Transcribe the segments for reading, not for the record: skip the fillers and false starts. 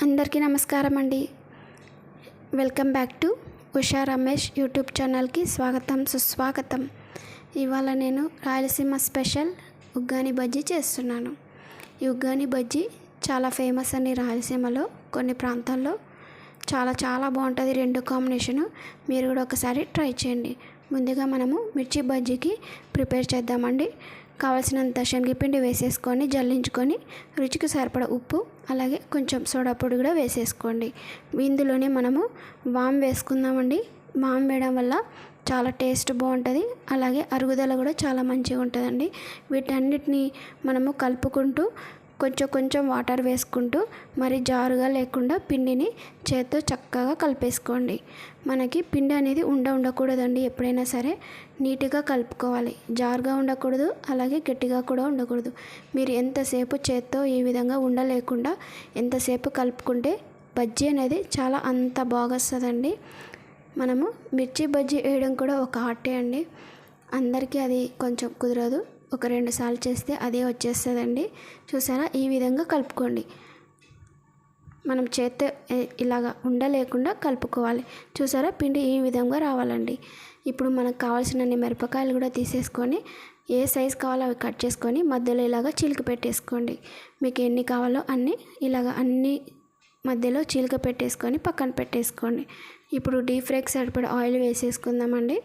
అందరికీ నమస్కారం అండి. Welcome back to Usha Ramesh YouTube ఛానల్కి స్వాగతం సుస్వాగతం. ఇవాళ నేను రాయలసీమ స్పెషల్ ఉగ్గాని బజ్జీ చేస్తున్నాను. ఈ ఉగ్గాని బజ్జీ చాలా ఫేమస్ అండి రాయలసీమలో. కొన్ని ప్రాంతాల్లో చాలా బాగుంటుంది రెండు కాంబినేషను. మీరు కూడా ఒకసారి ట్రై చేయండి. ముందుగా మనము మిర్చి బజ్జీకి ప్రిపేర్ చేద్దామండి. కావాల్సినంత శనగపిండి వేసేసుకొని జల్లించుకొని రుచికి సరిపడ ఉప్పు అలాగే కొంచెం సోడా పొడి కూడా వేసేసుకోండి. ఇందులోనే మనము వాము వేసుకుందామండి. వాము వేయడం వల్ల చాలా టేస్ట్ బాగుంటుంది, అలాగే అరుగుదల కూడా చాలా మంచిగా ఉంటుందండి. వీటన్నిటిని మనము కలుపుకుంటూ కొంచెం వాటర్ వేసుకుంటూ మరి జారుగా లేకుండా పిండిని చేత్తో చక్కగా కలిపేసుకోండి. మనకి పిండి అనేది ఉండకూడదండి. ఎప్పుడైనా సరే నీట్గా కలుపుకోవాలి. జారుగా ఉండకూడదు, అలాగే గట్టిగా కూడా ఉండకూడదు. మీరు ఎంతసేపు చేత్తో ఈ విధంగా ఉండలేకుండా ఎంతసేపు కలుపుకుంటే బజ్జీ అనేది చాలా అంత బాగా వస్తుందండి. మనము మిర్చి బజ్జీ వేయడం కూడా ఒక ఆర్టే అండి. అందరికీ అది కొంచెం కుదరదు. ఒక 2 సార్లు చేస్తే అదే వచ్చేస్తుందండి. చూసారా, ఈ విధంగా కలుపుకోండి. మనం చేత్తో ఇలాగా ఉండలేకుండా కలుపుకోవాలి. చూసారా, పిండి ఈ విధంగా రావాలండి. ఇప్పుడు మనకు కావాల్సినన్ని మిరపకాయలు కూడా తీసేసుకొని ఏ సైజు కావాలో అవి కట్ చేసుకొని మధ్యలో ఇలాగా చిలుక పెట్టేసుకోండి. మీకు ఎన్ని కావాలో అన్ని మధ్యలో చిలుక పెట్టేసుకొని పక్కన పెట్టేసుకోండి. ఇప్పుడు డీప్ ఫ్రైకి సరిపడా ఆయిల్ వేసేసుకుందామండి.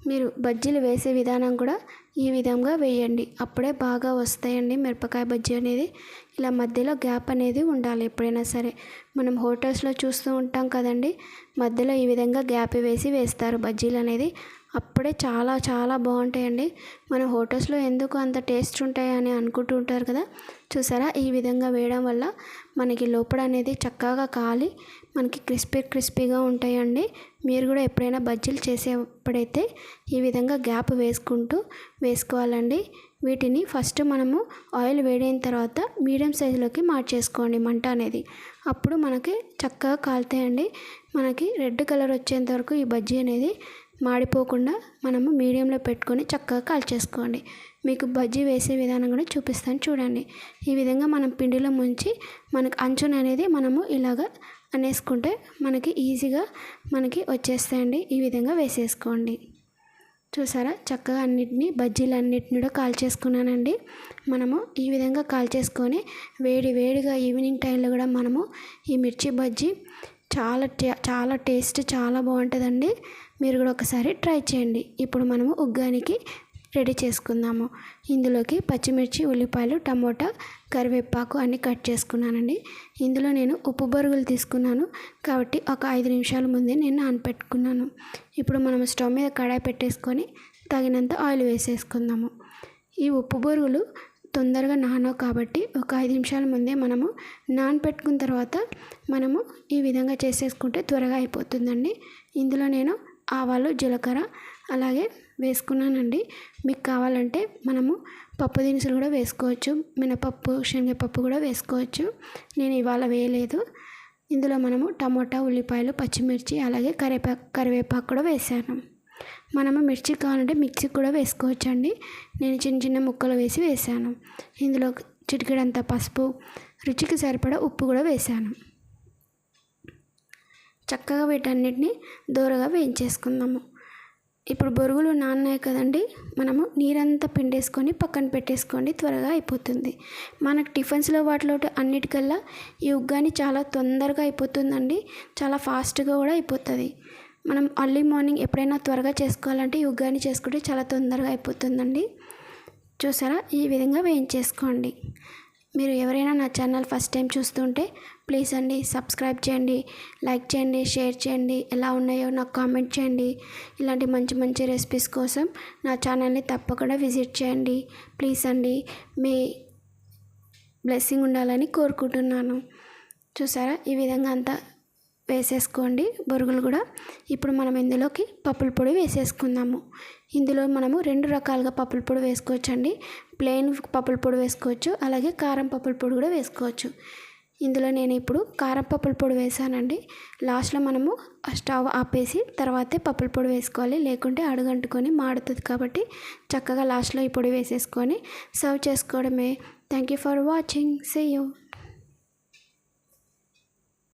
మీరు బజ్జీలు వేసే విధానం కూడా ఈ విధంగా వేయండి. అప్పుడే బాగా వస్తాయండి మిరపకాయ బజ్జీ అనేది. ఇలా మధ్యలో గ్యాప్ అనేది ఉండాలి. ఎప్పుడైనా సరే మనం హోటల్స్లో చూస్తూ ఉంటాం కదండి, మధ్యలో ఈ విధంగా గ్యాప్ వేస్తారు బజ్జీలు అనేది. అప్పుడే చాలా బాగుంటాయండి. మన హోటల్స్లో ఎందుకు అంత టేస్ట్ ఉంటాయని అనుకుంటూ ఉంటారు కదా. చూసారా, ఈ విధంగా వేయడం వల్ల మనకి లోపల అనేది చక్కగా కాలి మనకి క్రిస్పీగా ఉంటాయండి. మీరు కూడా ఎప్పుడైనా బజ్జీలు చేసేప్పుడైతే ఈ విధంగా గ్యాప్ వేసుకోవాలండి. వీటిని ఫస్ట్ మనము ఆయిల్ వేడైన తర్వాత మీడియం సైజులోకి మార్చేసుకోండి మంట అనేది. అప్పుడు మనకి చక్కగా కాలుతాయండి. మనకి రెడ్ కలర్ వచ్చేంత వరకు ఈ బజ్జీ అనేది మాడిపోకుండా మనము మీడియంలో పెట్టుకొని చక్కగా కాల్చేసుకోండి. మీకు బజ్జీ వేసే విధానం కూడా చూపిస్తాను చూడండి. ఈ విధంగా మనం పిండిలో ముంచి మనకు అంచున అనేది మనము ఇలాగ అనేసుకుంటే మనకి ఈజీగా వచ్చేస్తాయండి. ఈ విధంగా వేసేసుకోండి. చూసారా, చక్కగా బజ్జీలు అన్నిటిని కూడా కాల్చేసుకున్నానండి. మనము ఈ విధంగా కాల్చేసుకొని వేడిగా ఈవినింగ్ టైంలో కూడా మనము ఈ మిర్చి బజ్జీ చాలా టేస్ట్ చాలా బాగుంటుందండి. మీరు కూడా ఒకసారి ట్రై చేయండి. ఇప్పుడు మనము ఉగ్గానికి రెడీ చేసుకుందాము. ఇందులోకి పచ్చిమిర్చి, ఉల్లిపాయలు, టమోటా, కరివేపాకు అన్నీ కట్ చేసుకున్నానండి. ఇందులో నేను ఉప్పు బరుగులు తీసుకున్నాను కాబట్టి ఒక 5 నిమిషాల ముందే నేను నానపెట్టుకున్నాను. ఇప్పుడు మనం స్టవ్ మీద కడాయి పెట్టేసుకొని తగినంత ఆయిల్ వేసేసుకుందాము. ఈ ఉప్పు బరుగులు తొందరగా నానవు కాబట్టి ఒక 5 నిమిషాల ముందే మనము నానపెట్టుకున్న తర్వాత మనము ఈ విధంగా చేసేసుకుంటే త్వరగా అయిపోతుందండి. ఇందులో నేను ఆవాలు, జీలకర్ర అలాగే వేసుకున్నానండి. మీకు కావాలంటే మనము పప్పు దినుసులు కూడా వేసుకోవచ్చు. మినపప్పు, శనగపప్పు కూడా వేసుకోవచ్చు. నేను ఇవాళ వేయలేదు. ఇందులో మనము టమోటా, ఉల్లిపాయలు, పచ్చిమిర్చి అలాగే కరివేపాకు కూడా వేసాను. మనము మిర్చి కావాలంటే మిక్సీ కూడా వేసుకోవచ్చండి. నేను చిన్న ముక్కలు వేసాను. ఇందులో చిటికెడంత పసుపు, రుచికి సరిపడా ఉప్పు కూడా వేసాను. చక్కగా వీటన్నిటిని దూరగా వేయించేసుకుందాము. ఇప్పుడు బొరుగులు నాన్నాయి కదండి, మనము నీరంతా పిండేసుకొని పక్కన పెట్టేసుకోండి. త్వరగా అయిపోతుంది. మనకు టిఫిన్స్లో వాటిలో అన్నిటికల్లా ఈ ఉగ్గాని చాలా తొందరగా అయిపోతుందండి. చాలా ఫాస్ట్గా కూడా అయిపోతుంది. మనం అర్లీ మార్నింగ్ ఎప్పుడైనా త్వరగా చేసుకోవాలంటే ఈ ఉగ్గాని చేసుకుంటే చాలా తొందరగా అయిపోతుందండి. చూసారా, ఈ విధంగా వేయించేసుకోండి. మీరు ఎవరైనా నా ఛానల్ ఫస్ట్ టైం చూస్తుంటే ప్లీజ్ అండి సబ్స్క్రైబ్ చేయండి, లైక్ చేయండి, షేర్ చేయండి. ఎలా ఉన్నాయో నాకు కామెంట్ చేయండి. ఇలాంటి మంచి రెసిపీస్ కోసం నా ఛానల్ని తప్పకుండా విజిట్ చేయండి. ప్లీజ్ అండి, మీ బ్లెస్సింగ్ ఉండాలని కోరుకుంటున్నాను. చూసారా, ఈ విధంగా అంతా వేసేసుకోండి బొరుగులు కూడా. ఇప్పుడు మనం ఇందులోకి పప్పుల పొడి వేసేసుకుందాము. ఇందులో మనము 2 రకాలుగా పప్పుల పొడి వేసుకోవచ్చండి. ప్లెయిన్ పప్పుల పొడి వేసుకోవచ్చు, అలాగే కారం పప్పుల పొడి కూడా వేసుకోవచ్చు. ఇందులో నేను ఇప్పుడు కారం పప్పుల పొడి వేసానండి. లాస్ట్లో మనము స్టవ్ ఆపేసి తర్వాతే పప్పుల పొడి వేసుకోవాలి, లేకుంటే అడుగంటుకొని మాడుతుంది. కాబట్టి చక్కగా లాస్ట్లో ఈ పొడి వేసేసుకొని సర్వ్ చేసుకోవడమే. Thank you for watching. See you.